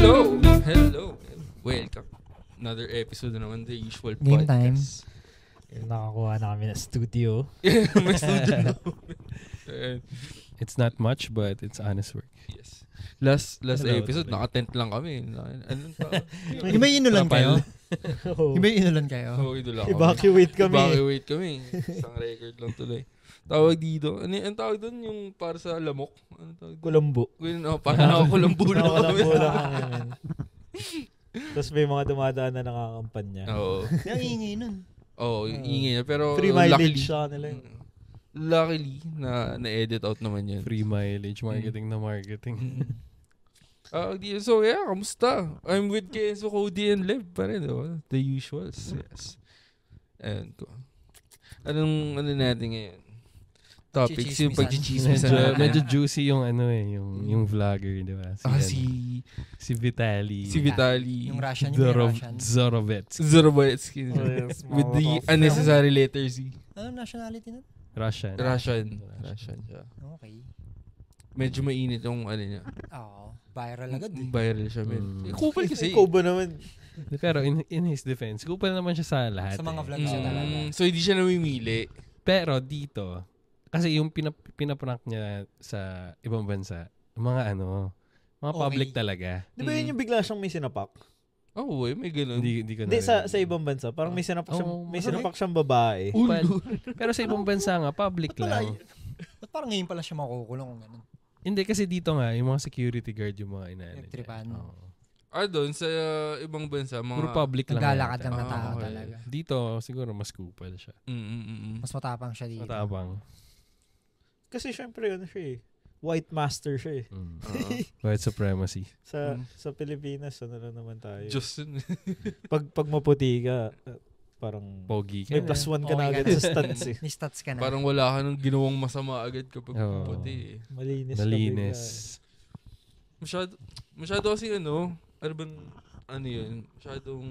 Hello. Welcome. Another episode na naman, the usual Game time. podcast. Nakakuha na kami ng studio. May studio na. It's not much, but it's honest work. Yes. Last Hello, episode, tuloy. naka-tent lang kami. Anong tawag? Yung may inulan kayo? Oh. Yung may inulan kayo? Oo, ito lang kami. Evacuate kami. Evacuate kami. Isang record lang tuloy. Tawag dito. Ang tawag doon yung para sa lamok? Ano tawag doon? Kulambo. Parang nakakulambo lang kami. Nakakulambo lang kami. Tapos may mga dumadaan na nakakampanya. Oo. Yung ingay nun. Oo, yung ingay niya. Pero Free mileage siya nila. luckily, na-edit out naman yun. Free mileage, marketing na marketing. So yeah, kamusta? I'm with Kenzo, Cody, and Lev pa rin, diba? The usuals, yes. And ano natin ngayon? Topics, yung pag-chichismisan natin. medyo juicy yung yung vlogger, di ba? Si Vitaly. Si Vitaly. Yung Russian, yung Russian. Zorovetsky. Zorobetsky. Yes, With the unnecessary letter Z. Anong nationality nun? Russian siya. Okay. Medyo mainit yung niya. Oo. Viral agad eh. Viral siya, man. Kupal kasi. Ikaw ba naman? Pero in his defense, kupal naman siya sa lahat. Sa mga vlogs siya talaga. So hindi siya namimili. Pero dito, kasi yung pinaprank niya sa ibang bansa, mga Okay. public talaga. Di ba yun yung bigla siyang may sinapak? May ganun. Hindi ko Hindi, narinig. sa ibang bansa. Parang may sinapak siyang, may sinapak siyang babae. Kupal. Pero sa ibang bansa nga, public lang. Ba't parang ngayon pala siya makukulong kung ganun? Hindi, kasi dito nga, yung mga security guard, yung mga inaano. Nagtripan. Doon sa ibang bansa, mga... Puro public lang. Naglalakad yata. lang na tao okay. talaga. Dito, siguro mas kupal siya. Mas matapang siya dito. Matabang. Kasi syempre yun siya eh. White master siya eh. White supremacy. Sa Pilipinas, ano na naman tayo. Diyos. Pag maputi ka, parang Pogi ka may plus one ka na Okay agad ka na. sa stats eh. May stats ka na. Parang wala ka nang ginawang masama agad kapag puti eh. Malinis. Malinis. Masyado kasi ano bang, yun, masyadong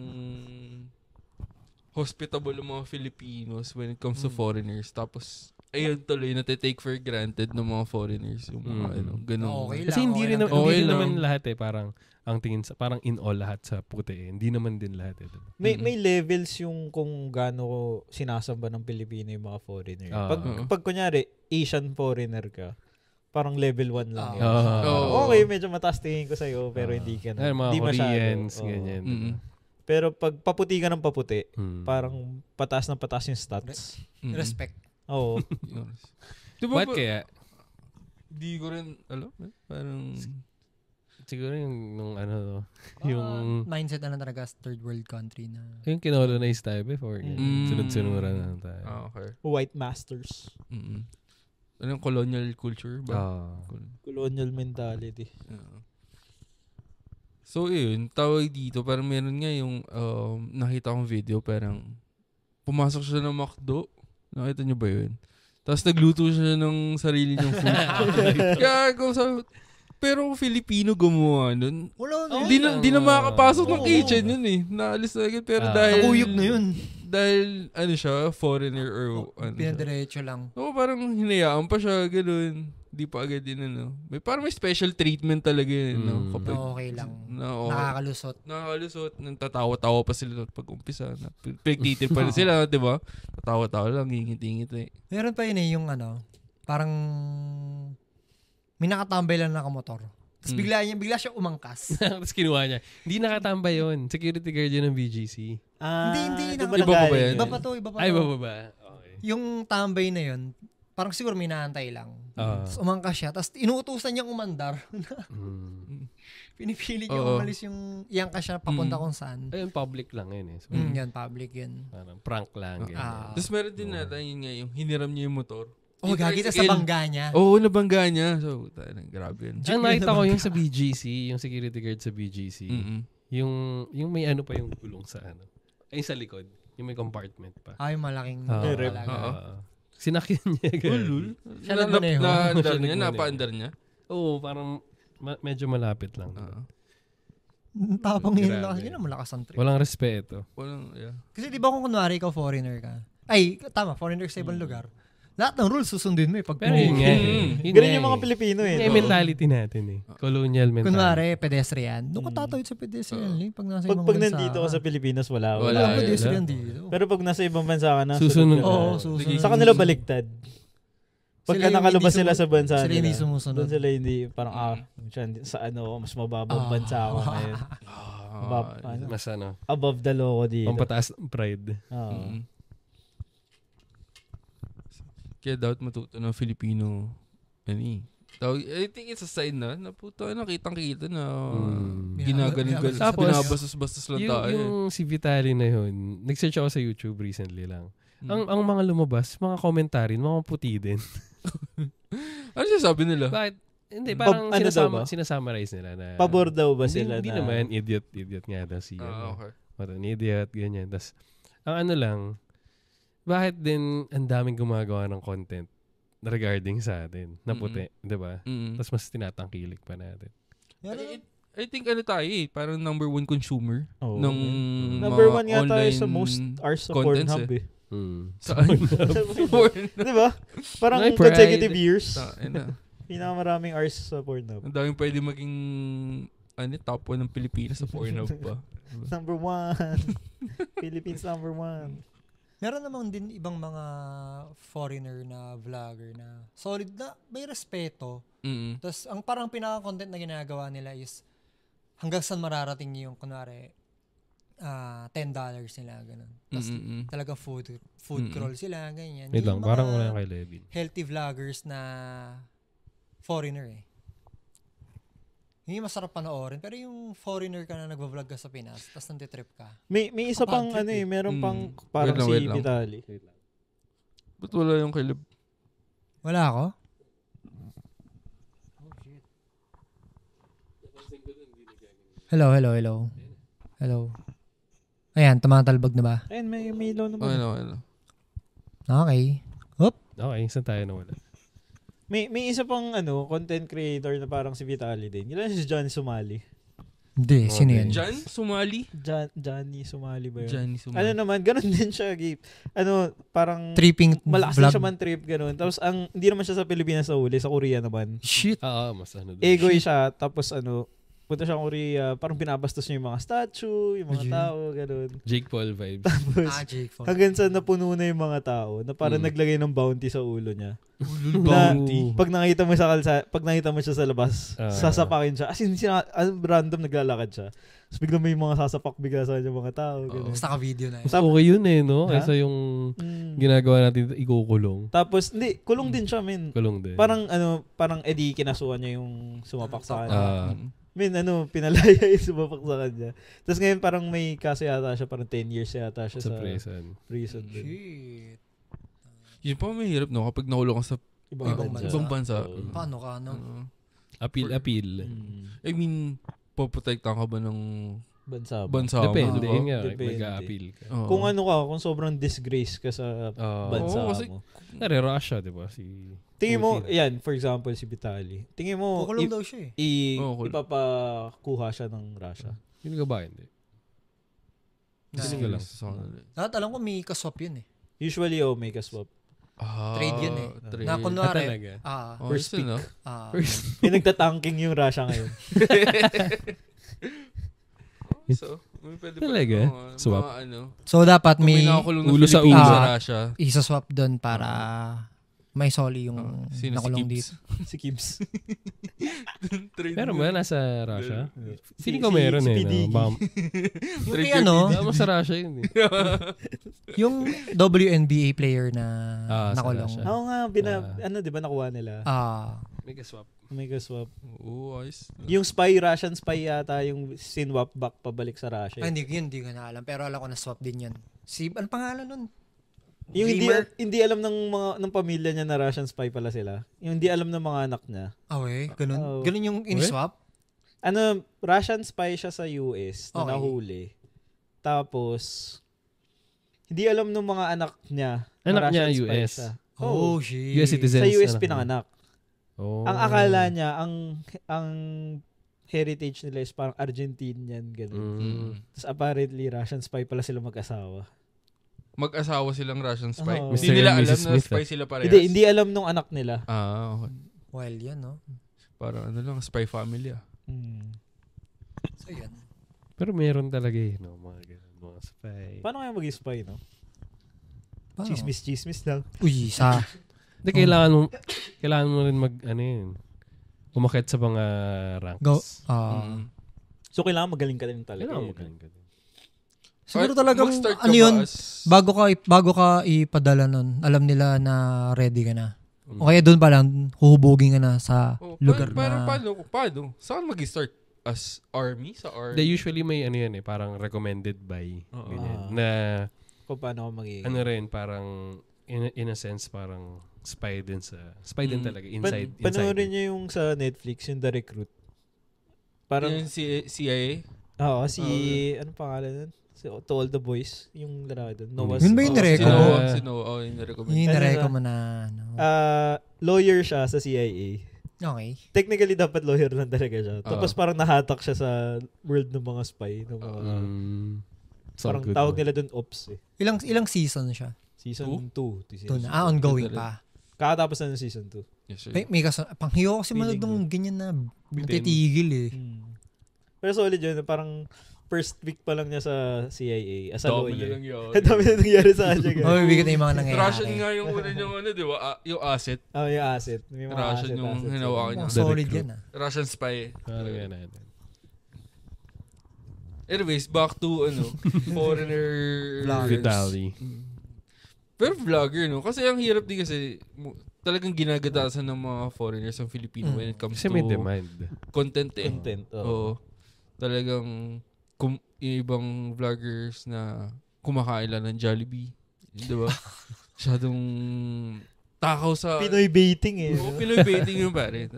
hospitable ang mga Filipinos when it comes to foreigners. Tapos, ayun tuloy, natitake for granted ng mga foreigners. Yung mga ganun. Okay lang. Kasi hindi rin Okay lang. naman lahat eh. Parang, ang tingin sa, parang in all lahat sa puti eh. Hindi naman din lahat eh. May levels yung kung gaano sinasamba ng Pilipino yung mga foreigner. Pag kunyari, Asian foreigner ka, parang level 1 lang yun. Okay, medyo mataas tingin ko sa'yo, pero hindi ka na. Mga Hindi Koreans, masyado. ganyan. Pero pag paputi ka ng paputi, parang pataas ng pataas yung stats. Respect. Oo. Diba Ba't kaya? Di ko rin, alam, parang... Siguro yung yung mindset na lang talaga sa third world country na. yung kinolonize tayo before. Sunod-sunuran na tayo. Okay. White masters. Anong colonial culture ba? Colonial mentality. So, yun, tawag dito, parang meron nga yung nakita kong video, parang pumasok siya ng McDo. Nakita niyo ba yun? Tapos nagluto siya ng sarili niyang food. Kaya ako sabi, pero Filipino gumawa nun. Hindi na makakapasok ng kitchen yun eh. Naalis na agad. Pero dahil... Nakuyog na yun. Dahil, siya, foreigner or pinadiretso lang. Parang hinayaan pa siya, gano'n. Di pa agad din, parang may special treatment talaga yun, kapag... Okay lang. Nakakalusot. Tatawa-tawa pa sila pag-umpisa. Pinagtitin pa rin sila, di ba? Tatawa-tawa lang, ngingit-ngit eh. Meron pa yun yung parang... May nakatambay lang na nakamotor. Tapos bigla siya umangkas. Tapos kinuha niya. Hindi nakatambay yun. Security guard yun ng BGC. Hindi. Iba pa ba yan? Iba pa to. Ay, iba ba? Okay. Yung tambay na yun, parang siguro may naantay lang. Tapos umangkas siya. Tapos inuutusan niyang umandar. Pinipili niya umalis yung iangkas siya papunta kung saan. Ayun, public lang yun eh. So, yan, public yun. parang prank lang. Tapos meron din natin yung hiniram niya yung motor. Gagita sa bangga niya. Nabangga niya. So, grabe yun. Ang nakita ko yung sa BGC, yung security guard sa BGC, yung may pa yung gulong sa ay sa likod. Yung may compartment pa. Yung malaking talaga. Sinakyan niya. Siya nagmaneho. Na-andar niya? Napa-andar niya? Oo, parang medyo malapit lang. Tapang yun ang malakas ang trip. Walang respeto. Walang, Kasi di ba kung kunwari ikaw foreigner ka, foreigner sa ibang lugar, lahat ng rules susundin mo pag Pero yun nga. Ganun yung mga Pilipino Yung mentality natin Colonial mentality. Kunwari, pedestrian. Doon ka tatawid sa pedestrian lane pag nasa ibang bansa. Pag nandito ka sa Pilipinas, wala pedestrian dito. Pero pag nasa ibang bansa ka na, susunod. Sa kanila baliktad. Pagka nakalabas sila sa bansa sila hindi nila, sumusunod. doon sila hindi, parang, sa mas mababang bansa ako ngayon. Mas above the law ko dito. Pampataas ng pride. Kaya dapat matuto ng Filipino. I think it's a sign na puto na kitang-kita na ginagaling-galing. Tapos, binabastos-bastos lang tayo. Yung si Vitaly na yun, nag-search ako sa YouTube recently lang. Ang mga lumabas, mga commentary, mga puti din. Ano sinasabi nila? Bakit? Hindi, parang sinasummarize nila na... Pabor daw ba sila hindi na... naman, idiot nga daw siya. Okay. An idiot, ganyan. Tas, ang lang, bakit din ang daming gumagawa ng content regarding sa atin, na puti, di ba? Tapos mas tinatangkilik pa natin. I think tayo parang number 1 consumer ng number 1 nga tayo online sa most hours sa contents Pornhub Saan? Di ba? Parang consecutive years. Pinakamaraming hours sa Pornhub. Ang daming pwede maging top 1 ng Pilipinas sa Pornhub pa. Number 1. Philippines number 1. Meron naman din ibang mga foreigner na vlogger na solid na may respeto. Tapos ang parang pinaka-content na ginagawa nila is hanggang saan mararating yung kunwari $10 nila, ganun. Tapos talaga food crawl sila, ganyan. Wait lang, parang wala kay Levin. Healthy vloggers na foreigner Hindi masarap panoorin, pero yung foreigner ka na nagva-vlog ka sa Pinas, tapos nantitrip ka. May isa pang meron pang parang wait si lang. Vitaly. Ba't wala yung kay Lev? Wala ako? Hello. Ayan, tumatalbog na ba? Ayun, may ilaw naman. Okay. Okay. Oop. Okay, saan tayo nawala? May isa pang content creator na parang si Vitaly din. Kailan si Johnny Sumali? Hindi, sino yan? Jan Sumali? Johnny Sumali ba yun? Johnny Sumali. Naman, ganun din siya, Gabe. Parang Tripping malakas vlog. din siya man trip, ganun. Tapos hindi naman siya sa Pilipinas sa uli, sa Korea naman. Shit. Mas doon. Egoy siya, tapos punta siya Korea, parang binabastos niya yung mga statue, yung mga tao, ganun. Jake Paul vibes. Tapos, Jake Paul. hanggang sa napuno na yung mga tao, na parang naglagay ng bounty sa ulo niya. Bounty. Pag nakita mo siya sa labas, sasapakin siya. As in, random naglalakad siya. Tapos bigla may mga sasapak bigla sa kanya mga tao. Tapos naka-video na yun. Mas okay yun no? Kaysa yung ginagawa natin ikukulong. Tapos, kulong din siya, men. Kulong din. Parang edi kinasuhan niya yung sumapak sa kanya. Pinalaya yung sumapak sa kanya. Tapos ngayon parang may kaso yata siya, parang 10 years yata siya sa prison. Shit. Yun pa mahirap, no? Kapag nahulong ka sa ibang bansa. Paano ka, no? Appeal. I mean, poprotektahan ka ba ng bansa mo? Depende. Diba? Yun nga, Depende. mag-a-appeal ka. Kung sobrang disgrace ka sa bansa mo. Russia, diba? Tingin mo, yan, for example, si Vitaly. Tingin mo, kukulong daw siya ipapakuha siya ng Russia. Hindi ka ba? Hindi. Hindi ka lang. Lahat alam ko may kaswap yun Usually, may kaswap. Trade yun Trade. Na kunwari. Talaga? First pick. No? Nagtatanking yung Russia ngayon. So, may pwede talaga? Swap? So, dapat may ulo sa ulo sa Russia. Isa-swap doon para may soli yung nakulong dito. Si Kibbs. Meron ba nasa Russia? Feeling ko meron Yung Dama sa Russia yun yung WNBA player na nakulong. Oo nga, di ba nakuha nila? Mega swap. Ayos. Yung Russian spy yata, yung sinwap back pabalik sa Russia. Hindi ko na alam. Pero alam ko na swap din yun. Ano pangalan nun? Yung hindi alam ng pamilya niya na Russian spy pala sila. Yung hindi alam ng mga anak niya. Ganun. Ganun yung in-swap? Russian spy siya sa US na nahuli. Tapos, hindi alam ng mga anak niya. Anak niya US. Shit. US citizens. Sa US pinanganak. Ang akala niya, ang heritage nila is parang Argentinian, gano'n. Tapos apparently, Russian spy pala sila mag-asawa. mag-asawa silang Russian spy. Oh. Hindi nila alam Mrs. na Smith, spy sila parehas. Hindi alam nung anak nila. Okay. Well, yan, no? Parang spy family So, yan. Pero meron talaga no, mga ganun, mga spy. Paano kaya mag-spy, no? Paano? Chismis lang. Uy, Hindi, kailangan mo rin umakit sa mga ranks. So, kailangan magaling ka din talaga. Kailangan magaling ka din. Siguro talagang, yun, bago ka ipadala nun, alam nila na ready ka na. O kaya doon pa lang, huhubugin ka na sa lugar na... Paano? Saan mag-start? As army? Sa army? They usually may parang recommended by. Na, kung paano ako magiging... rin, parang, in a sense, parang spy din talaga, inside. Panoorin niyo yung sa Netflix, yung The Recruit. Parang... Yung CIA? Oo, ano pangalan nun? To All the Boys, yung lalaki doon. Yun ba yung nirecommend? Yung nirecommend. Yung nirecommend na... Lawyer siya sa CIA. Okay. Technically, dapat lawyer lang talaga siya. Tapos parang nahatak siya sa world ng mga spy. Ng mga, parang tawag nila doon ops eh. Ilang season siya? Season 2. Ongoing pa. Kakatapos na ng season 2. Yes, sir. May panghiyo kasi manood ng ganyan na matitigil eh. Pero solid yun. Parang first week pa lang niya sa CIA as a lawyer. Dami na nangyari sa kanya. Bigat na yung mga nangyayari. Russian nga yung una niyang di ba? Yung asset. Yung asset. May mga Russian yung hinawakan niya. Solid yan Russian spy. Parang yan natin. Anyways, back to foreigner Vitaly. Pero vlogger, no? Kasi ang hirap din kasi talagang ginagatasan ng mga foreigners ang Filipino when it comes kasi to may demand. Content. Oo. Talagang yung ibang vloggers na kumakain lang ng Jollibee. Di ba? Masyadong takaw sa... Pinoy baiting eh. Oo, Pinoy baiting yung pare.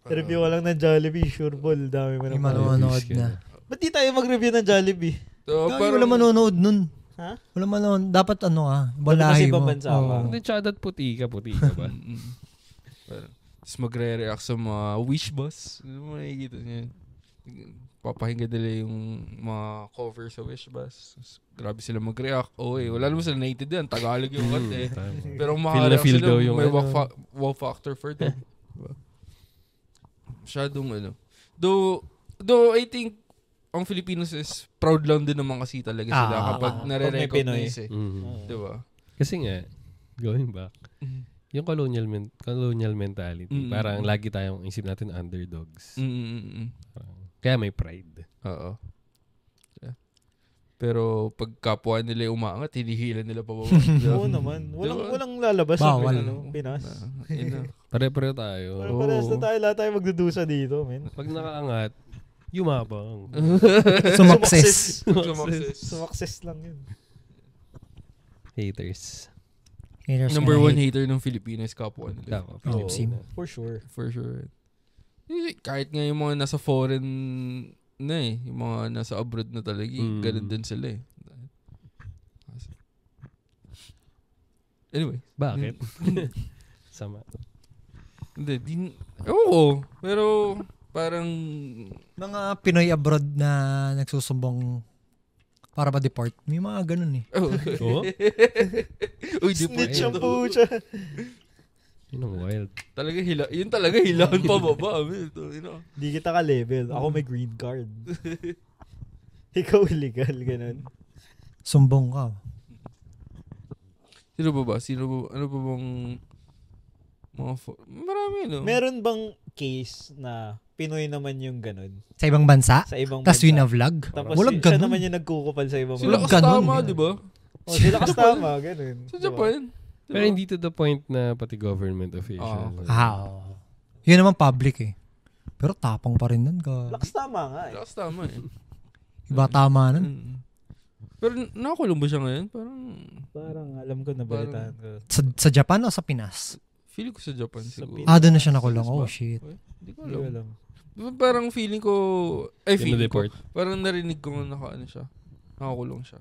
Review ka lang ng Jollibee, sure ball. Dami mo na manonood na. Ba't di tayo mag-review ng Jollibee? So, wala manonood nun. Ha? Wala manonood. Dapat balahi mo. Hindi, tsadat puti ka ba? Tapos magre-react sa mga wish bus. Ano makikita niya? Papahinga nila yung mga cover sa wish bus. Grabe sila mag-react. Wala naman sila naintindihan. Tagalog yung kante. Pero makareact sila. Yung may wow factor for them. Masyadong Though I think ang Filipinos is proud lang din naman kasi talaga sila kapag nare-recognize diba? Kasi nga, going back, yung colonial mentality, parang lagi tayong isip natin underdogs. Kaya may pride. Oo. Yeah. Pero pag kapwa nila yung umaangat, hinihilan nila pa baba. Oo naman. Walang lalabas sa Pinas. Pare-pareho tayo. Pare-parehas na tayo. Lahat tayo magdudusa dito, men. Pag nakaangat, yumabang. Sumakses. Sumakses lang yun. Haters. Number one hater ng Filipino is kapwa nila. For sure. Kahit nga yung mga nasa foreign na yung mga nasa abroad na talaga, ganun din sila Anyway. Bakit? Sama. Hindi, pero parang mga Pinoy abroad na nagsusumbong para pa-deport. May mga ganun eh. Uy, snitch ang pucha. Yun ang wild. Yun talaga hilahan pa baba. Di kita ka-level. Ako may green card. Ikaw illegal, ganun. Sumbong ka. Sino ba? Ano ba bang marami, no? Meron bang case na Pinoy naman yung ganun? Sa ibang bansa? Sa ibang bansa. Tapos wina-vlog? Tapos Walang siya ganun. naman yung nagkukupal sa ibang bansa. Sila kastama, di ba? Sila kastama, ganun. Sa Japan. Pero hindi to the point na pati government official. Yun naman public eh. Pero tapang pa rin nun ka. Lakas tama nga eh. Lakas tama eh. Iba tama nun. Pero nakakulong ba siya ngayon? Parang alam ko, nabalitaan ko. Sa Japan o sa Pinas? Feeling ko sa Japan siguro. Doon na siya nakulong. Oh shit. Hindi ko alam. Parang feeling ko, parang narinig ko nakakulong siya.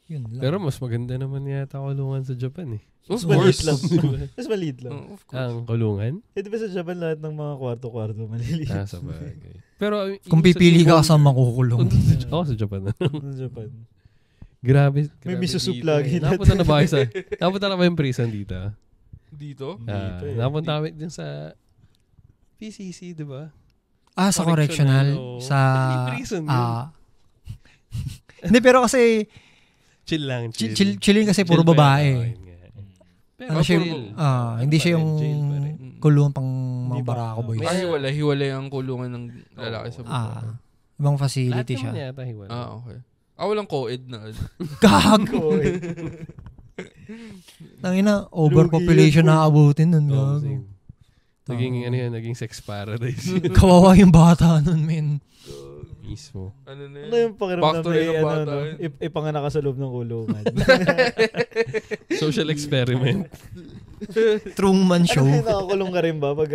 Yun lang. Pero mas maganda naman yata kulungan sa Japan eh. Of course. Mas maliit lang. Of course. Ang kulungan? Di ba sa Japan lahat ng mga kwarto-kwarto maliliit? Sa bagay. Pero kung pipili ka sa makukulong. Ako sa Japan na. Sa Japan. Grabe. May miso soup dito, lagi. Napunta na ba kayo napunta na ba yung prison dito? Dito? Napunta kami dun sa PCC, di ba? Sa correctional. Sa... prison yun. Hindi, pero kasi... Chill lang. Chilling kasi puro babae. Pero hindi siya yung kulungan pang mga barako boys. Hiwalay ang kulungan ng lalaki sa babae. Ibang facility siya. Lahat yata hiwalay. Okay. Walang co-ed na. Gago! Tangina, overpopulation na abutin nun. Naging sex paradise. Kawawa yung bata nun, men. Mismo. Ano na yun? Ano yung pakiramdam na ipanganak ka sa loob ng kulungan? Social experiment. Truman Show. Ano nakakulong ka rin ba pag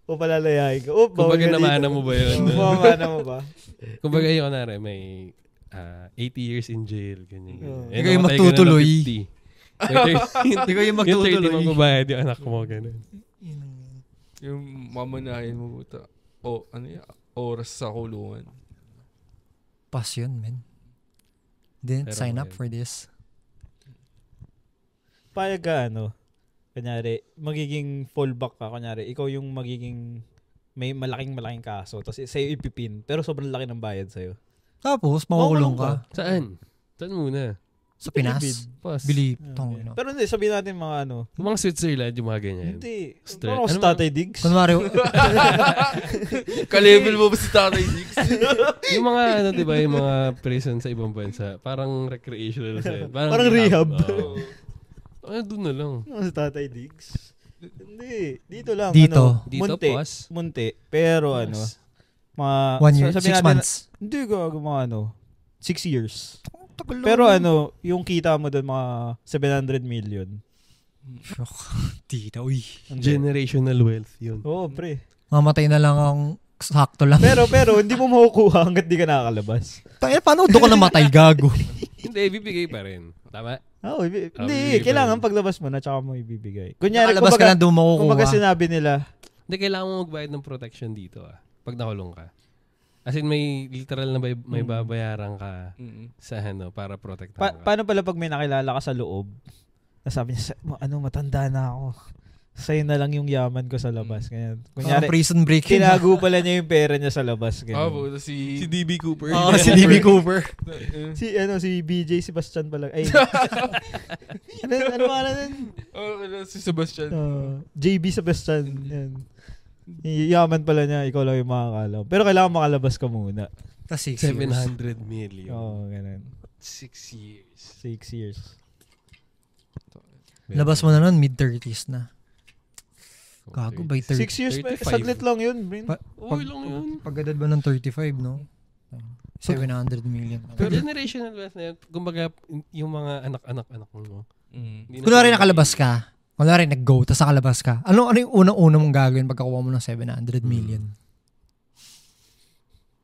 o palalayahin ka? Kumbaga namana mo ba yun? Namana mo ba? Kumbaga yun, may 80 years in jail. Ganyan. Ikaw yung magtutuloy. Ikaw yung magtutuloy. Yung 30 mo mabayad yung anak mo. Ganun. Yung mamanahin mo buta. Oras sa kulungan. Pas yun, man. Didn't sign up for this. Payag ka, kunyari, magiging fallback ka, kunyari, ikaw yung magiging may malaking kaso, tapos sa'yo ipipin, pero sobrang laki ng bayad sa'yo. Tapos, makukulong ka. Saan? Saan muna? Sa Pinas? Bilib. Pero hindi, sabihin natin mga mga Switzerland, yung mga ganyan. Hindi. Parang si Tatay Diggs. Kunwari. Ka-level mo ba si Tatay Diggs? Yung mga, diba, yung mga prison sa ibang bansa, parang recreational sa'yo. Parang rehab. Doon na lang. Si Tatay Diggs. Hindi. Dito lang. Dito? Munti. Pero mga... 1 year? 6 months? Hindi, mga 6 years. Pero yung kita mo doon mga 700 million. Tita, uy. Generational wealth yun. Oo, pre. Mamatay na lang ang sakto lang. Pero hindi mo makukuha hanggat di ka nakakalabas. Paano doon ka namatay, gago? Hindi, ibibigay pa rin. Tama? Hindi, kailangan paglabas mo na tsaka mo ibibigay. Kunyari, nakalabas ka lang doon makukuha. Kumbaga sinabi nila. Hindi, kailangan mo magbayad ng protection dito pag nakulong ka. As in, may literal na may babayaran ka sa para protektahan ka. Paano pala pag may nakilala ka sa loob? Nasabi niya, matanda na ako. Sa'yo na lang yung yaman ko sa labas. Ganyan. Kunyari, prison break. Tinago pala niya yung pera niya sa labas. Si DB Cooper. Si DB Cooper. si BJ Sebastian pala. Ay. ano pala si Sebastian. JB Sebastian. Yan. Yaman pala niya, ikaw lang yung makakalam. Pero kailangan makalabas ka muna. 6 700 million. Ganun. 6 years. 6 years. Labas mo na nun, mid-30s na. Gago, by 30. 6 years, saglit lang yun, Brin. Lang yun. Pag-edad ba ng 35, no? 700 million. Pero generational wealth na yun, kumbaga, yung mga anak-anak mo. Kunwari nakalabas ka, kunwari nag-go, tapos nakalabas ka, ano yung unang-una mong gagawin pagkakuha mo ng 700 million?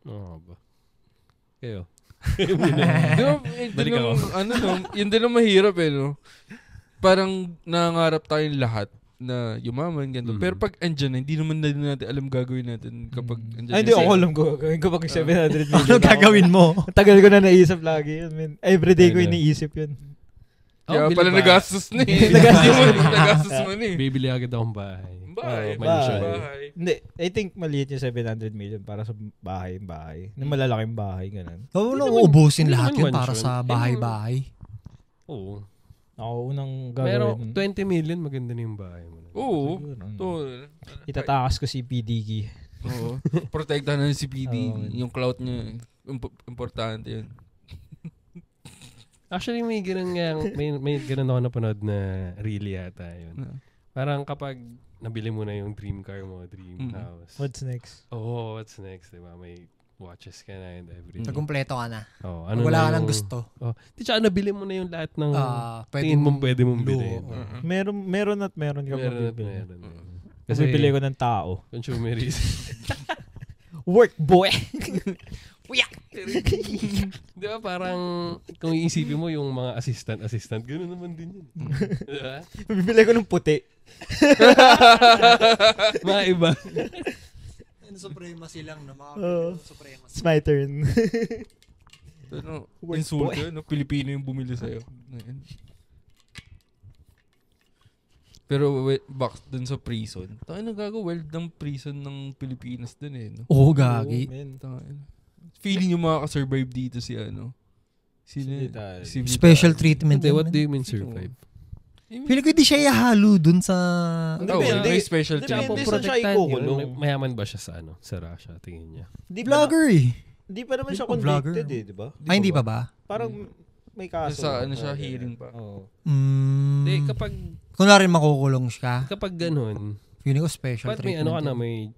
Ba? Kayo? Yun din ang mahirap no? Parang nangangarap tayong lahat na yumaman, ganito. Pero pag andyan na, hindi naman natin alam gagawin natin kapag andyan. Ay, hindi ako alam gagawin ko pag 700 million. Ano gagawin mo? Tagal ko na naisip lagi yun. Everyday ko iniisip yun. Kaya pala nagastos na nagastos mo na Bibili agad akong bahay. Bahay. Hindi, I think maliit yung 700 million para sa bahay. Yung malalaking bahay, ganun. Oo, ubusin lahat yun para sa bahay-bahay. Oo. Ako unang gagawin. Pero 20 million, maganda na yung bahay mo. Oo. Itatakas ko si PDG. Oo. Protektahan na si PD. Yung clout niya, importante yun. Actually, may ganun ako napanood na really yata yun. Parang kapag nabili mo na yung dream car mo, dream house. What's next? What's next? Diba? May watches ka na and everything. Nagkumpleto ka na. Wala ka nang gusto. Tsaka nabili mo na yung lahat ng tingin mong pwede mong bilhin. Meron ka mabibili. Kasi bibili ko ng tao. Consumerism. Work boy! Di ba parang kung iisipin mo yung mga assistant, gano'n naman din yun. Diba? Bibili ko ng puti. Mga iba. Supremacy lang na mga supremacy. It's my turn. Insult yun, Pilipino yung bumili sa'yo. Pero back dun sa prison. Tayo nagagawa ng prison ng Pilipinas dun eh. No? Oo, gagi. Feeling yung makaka-survive dito si Special treatment. What do you mean survive? Feeling ko hindi siya ihalo dun sa... May special treatment. Mayaman ba siya sa Russia, tingin niya? Vlogger eh. Hindi pa naman siya convicted di ba? Ay, hindi pa ba? Parang may kaso. Sa siya, hearing pa. Hindi, kapag... Kung na rin makukulong siya. Kapag ganun, feeling ko special treatment.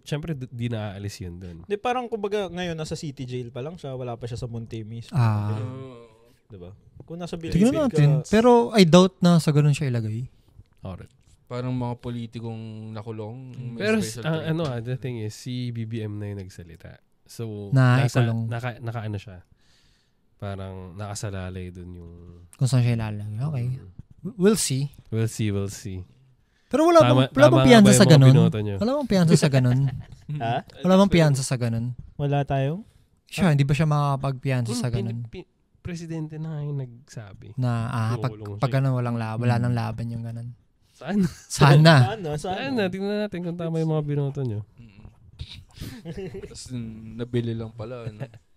Siyempre, di naaalis yun dun. Di, parang kumbaga ngayon nasa city jail pa lang siya, wala pa siya sa Montemis. Diba? Kung nasa Bilibid natin. Pero I doubt na sa ganun siya ilagay. Alright. Parang mga politikong nakulong. Pero the thing is, si BBM na yung nagsalita. So, naka siya. Parang nakasalalay dun yung... Kung saan siya ilalagay. Okay. We'll see. We'll see. Pero wala bang piyansa sa ganun? Wala bang piyansa sa ganun? Ha? Wala bang piyansa sa ganun? Wala tayo? Siya, hindi ba siya makapagpiyansa sa ganun? Presidente na yung nagsabi. Na pag ganun wala nang laban yung ganun. Sana. Tingnan natin kung tama yung mga binoto nyo. Tapos nabili lang pala.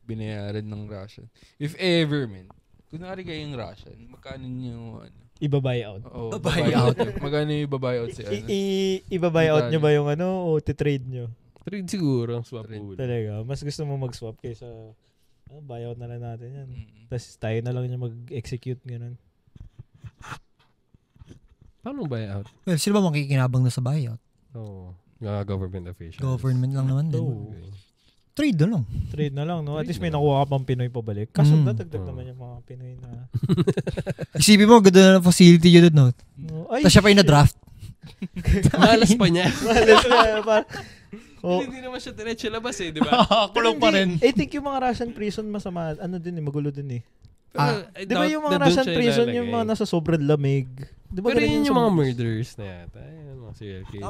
Binayaran ng Russian. If ever, man. Kunwari kayong Russian, magkano nyo Iba-buy out. Oo, buy out. Magkano yung iba-buy out si Iba-buy out nyo ba yung o titrade nyo? Trade siguro. Swap talaga. Mas gusto mo mag-swap kaysa buyout na lang natin yan. Tapos tayo na lang niya mag-execute gano'n. Paano buyout? Well, sino ba makikinabang na sa buyout? Government official. Government lang naman din. Trade na lang. Trade na lang, no? At least may nakuha ka pang Pinoy pabalik. Kaso natagdag naman yung mga Pinoy na... Isipin mo, ganda na facility yun doon, no? Tapos siya pa yung na-draft. Malas pa niya. Hindi naman siya diretso labas di ba? Kulong pa rin. I think yung mga Russian prison masama, magulo din eh. Di ba yung mga Russian prison yung mga nasa sobrang lamig? Diba pero yun yung mga murders na yata. Serial case.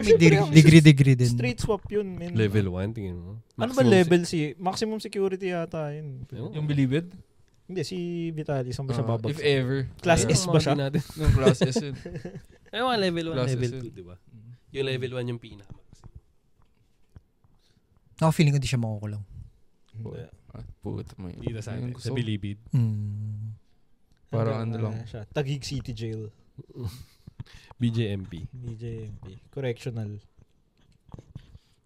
Degree din. Straight swap yun. Level 1, tingin mo. Ano ba level C? Maximum security yata yun. Yung Bilibid? Hindi, si Vitaly. Saan ba siya babagsak? If ever. Class S ba siya? Yung class S yun. Ay, mga level 1, level 2, di ba? Yung level 1 yung pinamax. Ako feeling ko di siya makukulong. Puta mo yun. Dito sa atin, sa Bilibid. Parang lang. Taguig City Jail. BJMP. Correctional.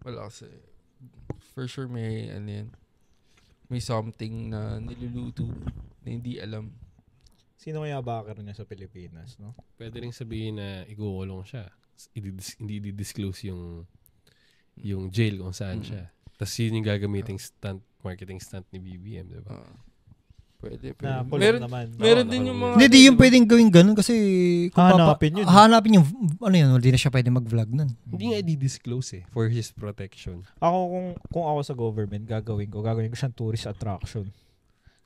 Wala kasi. For sure may may something na niluluto na hindi alam. Sino kaya backer niya sa Pilipinas, no? Pwede rin sabihin na igukulong siya. Hindi di-disclose yung jail kung saan siya. Tapos yun yung gagamiting marketing stunt ni BBM, diba? Pwede. Meron din yung mga... Hindi yung pwedeng gawin ganun kasi... Hanapin yung... hindi na siya pwede mag-vlog nun. Hindi nga i-disclose for his protection. Ako, kung ako sa government, gagawin ko siyang tourist attraction.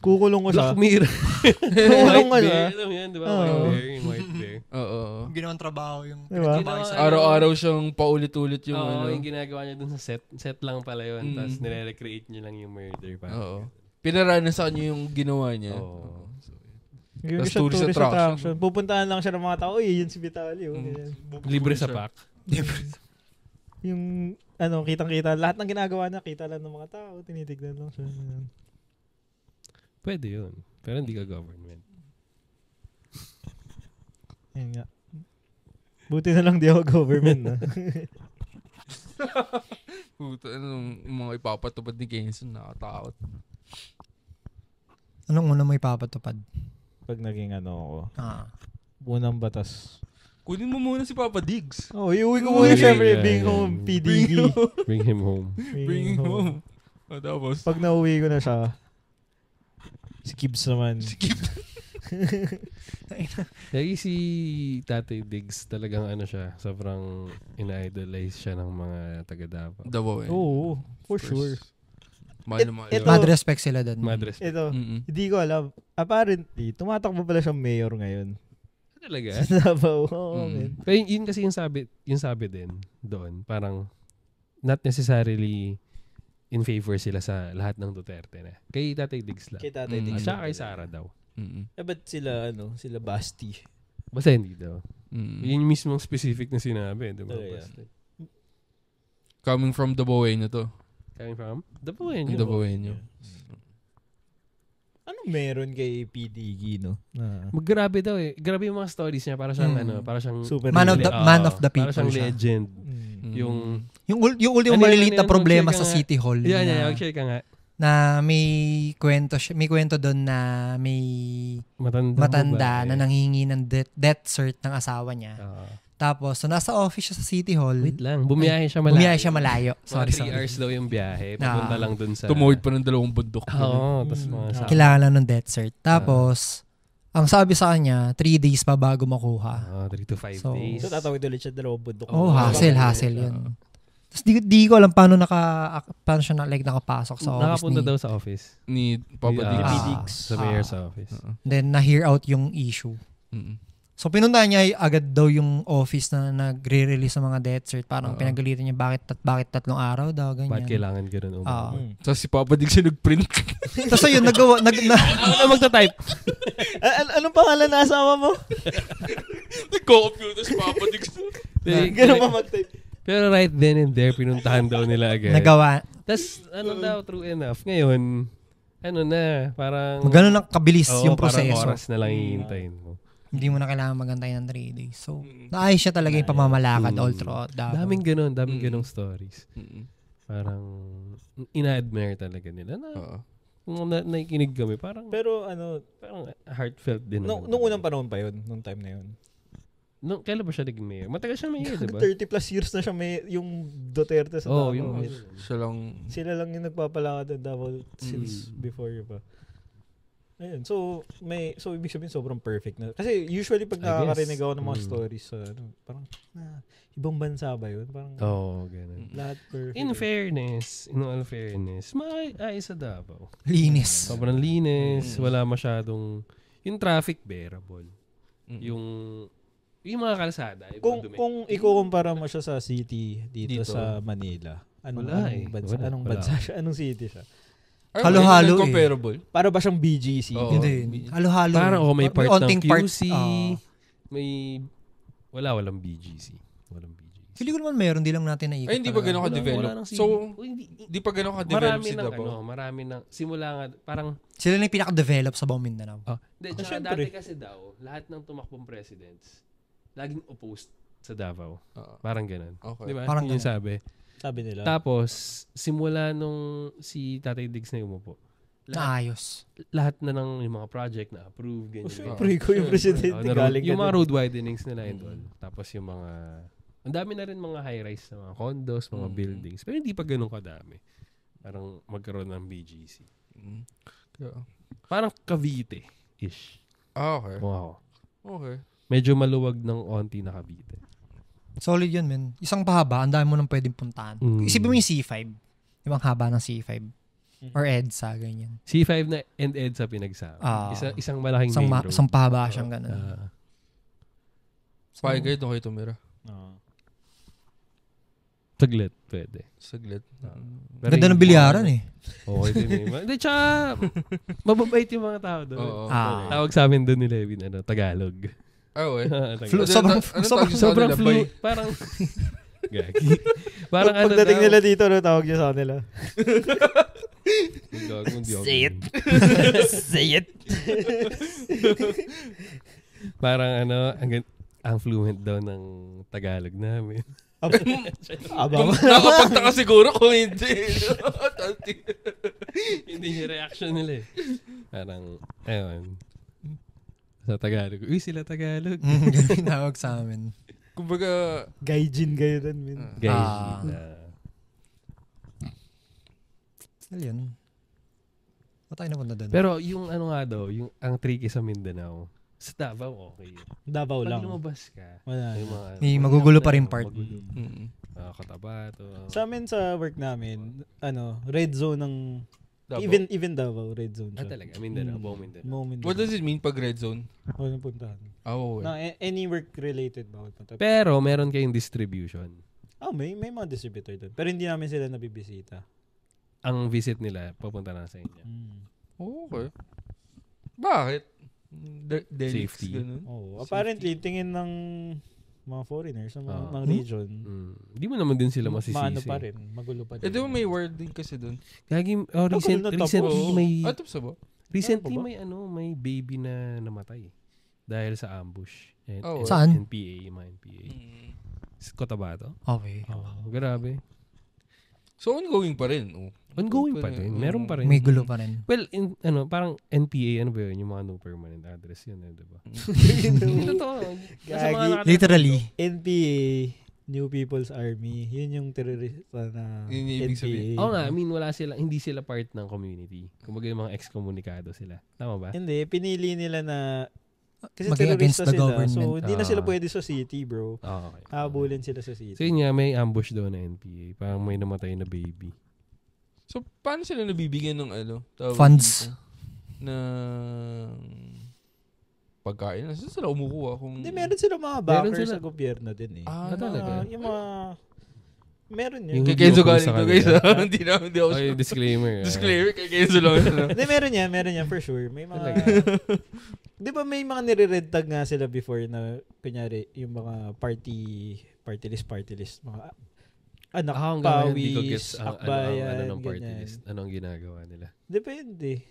Kukulong ko siya. Black Mirror. Kukulong ko siya. Alam yan, di ba? White bear. Oo. Ginawang trabaho yung... Araw-araw siyang paulit-ulit yung yung ginagawa niya dun sa set. Set lang pala yun. Tapos nire-recreate niya lang yung murder. Oo. Pinarana sa kanya yung ginawa niya. Tapos tourist attraction. Pupuntahan lang siya ng mga tao. Yun si Vitaly. Libre sa pack. Yung kitang-kita. Lahat ng ginagawa niya, kita lang ng mga tao. Tinitignan lang siya. Pwede yun. Pero hindi ka government. Yan nga. Buti na lang di ako government na. Puta, mga ipapatupad ni Kenson, nakatakot. Anong una mo ipapatupad? Pag naging ako. Unang batas. Kunin mo muna si Papa Diggs. Iuwi ko muna syempre. Bring home PDG. Bring him home. Bring him home. Tapos? Pag nauwi ko na siya, si Gibbs naman. Lagi si Tatay Diggs talagang siya, sobrang ina-idolize siya ng mga taga-Davao. Davao Oo, for sure. Mad respect sila doon. Mad respect. Ito, hindi ko alam. Apparently, tumatakbo pala siyang mayor ngayon. Talaga? Sa Davao. Pero yun kasi yung sabi din doon, parang not necessarily in favor sila sa lahat ng Duterte na. Kay Tatay Diggs lang. Kay Tatay Diggs. Siya kay Sara daw. Ba't sila Basti? Basta hindi daw. Yun yung mismong specific na sinabi. Diba? Coming from Dabawenyo to. Coming from? Dabawenyo. Dabawenyo. Anong meron kay PDG, no? Grabe daw eh. Grabe yung mga stories niya. Para siyang para siyang super man of the people. Para siyang siya. legend. Yung ultimo maliliit na problema sa City Hall. Yeah, mag-share ka nga. Na may kwento doon na may matanda na nanghihingi ng death cert ng asawa niya. Tapos, so nasa office siya sa City Hall. Wait lang, bumiyahe siya malayo. Sorry. 3 hours daw yung biyahe. Papunta lang dun sa... Tumuwid pa ng 2 bundok. Oo. Kailangan lang ng death cert. Tapos, ang sabi sa kanya, 3 days pa bago makuha. 3 to 5 days. So, tatawid ulit siya 2 bundok. Hassle yun. Tapos di ko alam paano siya nakapasok sa office. Nakapunta daw sa office. Ni Papa Diggs. Sa mayor's office. Then, na-hear out yung issue. So, pinuntahan niya agad daw yung office na nagre-release ng mga death cert. Parang pinagalitan niya bakit 3 araw daw, ganyan. Bakit kailangan gano'n? Tapos si Papa Diggs siya nag-print. Tapos ayun, nagawa. Ano magta-type? Anong pangalan na asawa mo? Nag-co-compute si Papa Diggs. Ganun pa mag-type. Pero right then and there, pinuntahan daw nila agad. Nagawa. Tapos, true enough. Ngayon, parang... Magano ng kabilis yung proseso. Parang oras na lang hihintayin mo. Hindi mo na kailangan magantay ng 3 days. So, naayos siya talaga yung pamamalakad all throughout Davao. Daming ganong stories. Parang, ina-admire talaga nila. Kung nakikinig kami, parang... Pero parang heartfelt din. Nung unang panahon pa yun, nung time na yun. Kailan ba siya naging mayor? Matagal siya mayor, diba? 30 plus years na siya yung Duterte sa Davao. Sila lang yung nagpapalakad ng Davao since before pa. Ayun. So ibig sabihin sobrang perfect na. Kasi usually pag nakakarinig ako ng mga stories sa parang ibang bansa ba yun? Parang ganun. Lahat perfect. In all fairness, maayos sa Davao. Linis. Sobrang linis, wala masyadong yung traffic bearable. Yung mga kalsada, kung ikukumpara mo siya sa city dito sa Manila. Anong bansa siya? Anong city siya? Halo-halo comparable. Para ba siyang BGC? Hindi. Halo-halo. Parang may part ng QC. May... Walang BGC. Walang BGC. Hindi ko naman meron. Di lang natin naikot. Ay, hindi pa gano'n ka-develop. So, hindi pa gano'n ka-develop si Davao. Marami ng... Simula nga, parang... Sila na yung pinaka-develop sa buong Mindanao. Dati kasi daw, lahat ng tumakbong presidents, laging opposed sa Davao. Parang gano'n. Okay. Diba? Parang yung sabi nila. Tapos, simula nung si Tatay Diggs na umupo, naayos. Lahat na ng yung mga project na approved, ganyan. Siyempre ko yung presidente galing. Yung mga road widenings nila and all. Tapos yung mga, ang dami na rin mga high-rise na mga condos, mga buildings. Pero hindi pa ganun kadami. Parang magkaroon ng BGC. Parang Cavite-ish. Okay. Wow. Okay. Medyo maluwag ng onti na Cavite. Solid yun, men. Isang pahaba, ang dami mo nang pwedeng puntahan. Isipin mo yung C5. Yung haba ng C5. Or EDSA, ganyan. C5 na and EDSA pinagsama. Isang malaking main road. Isang pahaba siyang ganun. Paigay doon kayo tumira. Saglit, pwede. Saglit. Ganda ng bilyaran eh. Okay din eh. Hindi, tsaka mababait yung mga tao doon. Tawag sa amin doon ni Levin, Tagalog. Sobrang fluid. Parang gagi. Parang pagdating nila dito, tawag niya sa kanila. Say it. Say it. Parang ang fluent daw ng Tagalog namin. Nakapagtaka siguro kung hindi. Hindi yung reaction nila eh. Parang, sa Tagalog. Uy, sila Tagalog. Ganun tinawag sa amin. Kumbaga... Gaijin kayo dun, min. Gaijin. Yun. Ba't tayo napunta dun? Pero yung yung ang tricky sa Mindanao, sa Davao, okay. Davao lang. Pag lumabas ka, may magugulo pa rin part. Katabato. Sa amin sa work namin, red zone ng Davao? Even Davao, red zone siya. Talaga? Mindanao, buong Mindanao. What does it mean pag red zone? Walang puntahan. Any work related bawal punta. Pero meron kayong distribution. May mga distributor doon. Pero hindi namin sila nabibisita. ang visit nila, papunta na sa inyo. Okay. Bakit? Safety. Ganun. Apparently, tingin ng mga foreigners ng region. Hindi mo naman din sila masisisi. Maano pa rin, magulo pa din. Di ba may word din kasi doon? Recently may baby na namatay dahil sa ambush. Saan? NPA. Cotabato. Okay. Grabe. So, ongoing pa rin. Ongoing pa rin. Meron pa rin. May gulo pa rin. Well, parang NPA, ano ba yun? Yung mga no permanent address yun, diba? Literally. NPA, New People's Army. Yun yung terorista na yun yung ibig sabihin. Oo nga, I mean, hindi sila part ng community. Kumbaga yung mga ex-komunikado sila. Tama ba? Hindi, pinili nila na kasi maging terorista against the sila. government. So, hindi na sila pwede sa city, bro. Okay. Habulin sila sa city. So, yun nga, may ambush daw na NPA. Parang may namatay na baby. So, paano sila nabibigyan ng funds? Na pagkain? Saan sila umukuha? Hindi, meron sila mga backers sa gobyerno din eh. Talaga? Yung mga... Meron yun. Kay Kenzo galing to guys. Hindi ako sure. Disclaimer. Disclaimer, kay Kenzo lang. Hindi, meron yan for sure. May mga... Di ba may mga nire-red tag nga sila before na, kunyari, yung mga party list, mga anak, pawis, akbayan, ng party list. Anong ginagawa nila? Depende.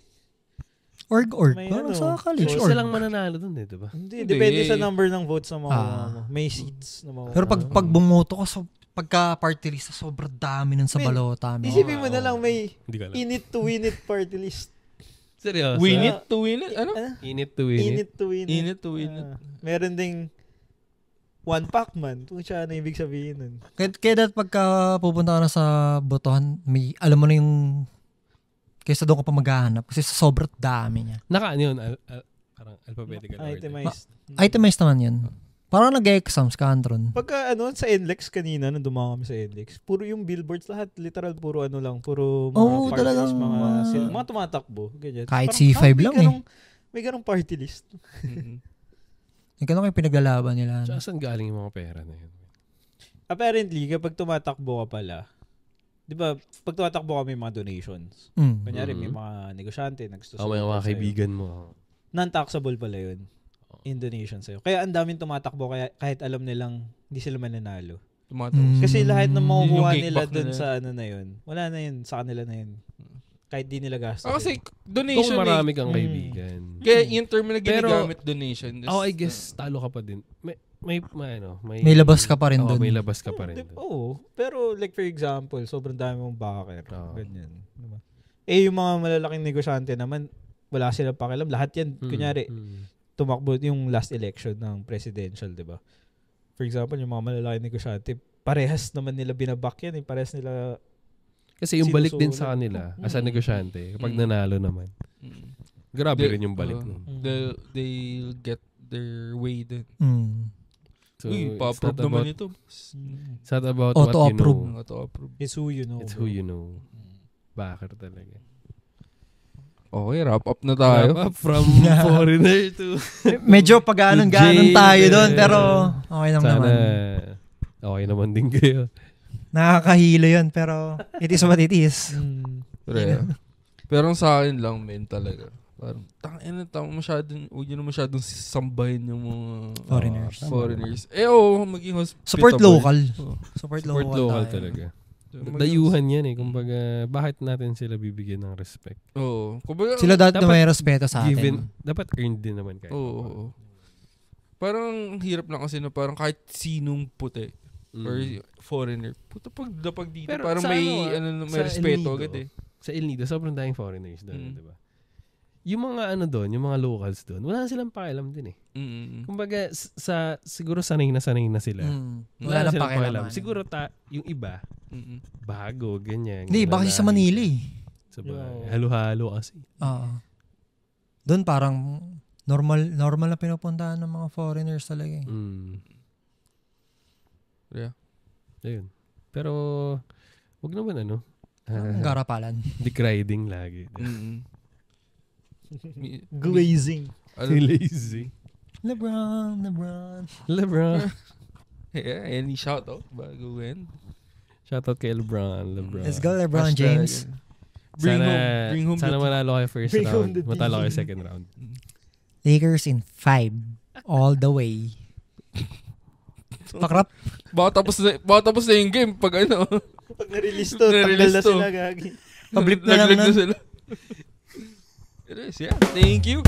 Org. Parang sa college. Isa lang mananalo dun eh, diba? Hindi, depende sa number ng votes na mga may seats na mga. Pero pag bumoto ka, pagka party list, sobrang dami nun sa balota. Isipin mo na lang may in it to win it party list. Seryoso? Win it to win it? Ano? In it to win it. In it to win it. Meron ding one pack man. Kung siya na ibig sabihin nun. Kaya pagka pupunta ka na sa botohan, may, alam mo na yung kaysa doon ka pa maghahanap kasi sa sobrang dami niya. Yun? Parang alphabetical order. Itemized naman yun. Parang nag-exams ka, Andron. Pagka sa NLEX kanina, nung dumaan kami sa NLEX, puro yung billboards lahat, literal puro puro mga parties, mga tumatakbo. Ganyan. Kahit C5 lang may ganong party list. Ganun kayo pinaglalaban nila. Saan galing yung mga pera na yun? Apparently, kapag tumatakbo ka pala, di ba, pag tumatakbo ka may mga donations. Kunyari, may mga negosyante, may mga kaibigan mo. Non-taxable pala yun. In donation sa'yo. Kaya ang daming tumatakbo kahit alam nilang hindi sila mananalo. Kasi lahat ng makukuha nila dun sa na yun, wala na yun, sa kanila na yun. Kahit di nila gasto. Kasi donation kung marami kang kaibigan. Kaya yung term na ginagamit donation. I guess talo ka pa din. May labas ka pa rin dun. May labas ka pa rin dun. Pero like for example, sobrang dami mong backer. Ganyan. Diba? Yung mga malalaking negosyante naman, wala silang pakialam. Lahat yan, kunyari, tumakbo yung last election ng presidential, di ba? For example, yung mga malalaking negosyante, parehas naman nila binabak yan. Parehas nila kasi yung balik din sa kanila as a negosyante, kapag nanalo naman. Grabe rin yung balik nun. They'll get their way din. So, pa-approve naman ito. It's not about what you know. Auto-approve. It's who you know. It's who you know. Backer talaga. Okay, wrap up na tayo. Wrap up from foreigner to... Medyo pag-ganon tayo doon, pero okay lang naman. Okay naman din kayo. Nakakahilo yun, pero it is what it is. Pero sa akin lang, men, talaga. Parang, huwag yun na masyadong sambahin yung mga foreigners. Maging hospitable. Support local. Support local talaga. Dayuhan yan eh. Kumbaga, bakit natin sila bibigyan ng respect? Kumbaga, sila dapat may respeto sa atin. Dapat earned din naman kahit. Parang hirap lang kasi na parang kahit sinong puti or foreigner. Pag dito, pero parang may respeto agad eh. Sa El Nido, sobrang daming foreigners doon, di ba? Yung mga yung mga locals doon, wala silang pakialam din eh. Kumbaga, siguro sanay na sila. Wala lang pakialam. Siguro yung iba, bago, ganyan. Hindi, baka sa Manila eh. Halo-halo kasi. Doon parang normal na pinupuntahan ng mga foreigners talaga eh. Ayun. Pero, wag naman garapalan. Dick riding lagi. Glazing. Lazy. LeBron. Yeah, any shout out bago end? Shout out kay LeBron. Let's go LeBron James. Bring home sana manalo kayo first round. Matalo kayo second round. Lakers in 5. All the way. Pakrap. Baka tapos na yung game pag ano. Pag na-release to, tanggal na sila gagi. Pablip na lang na sila. Thank you.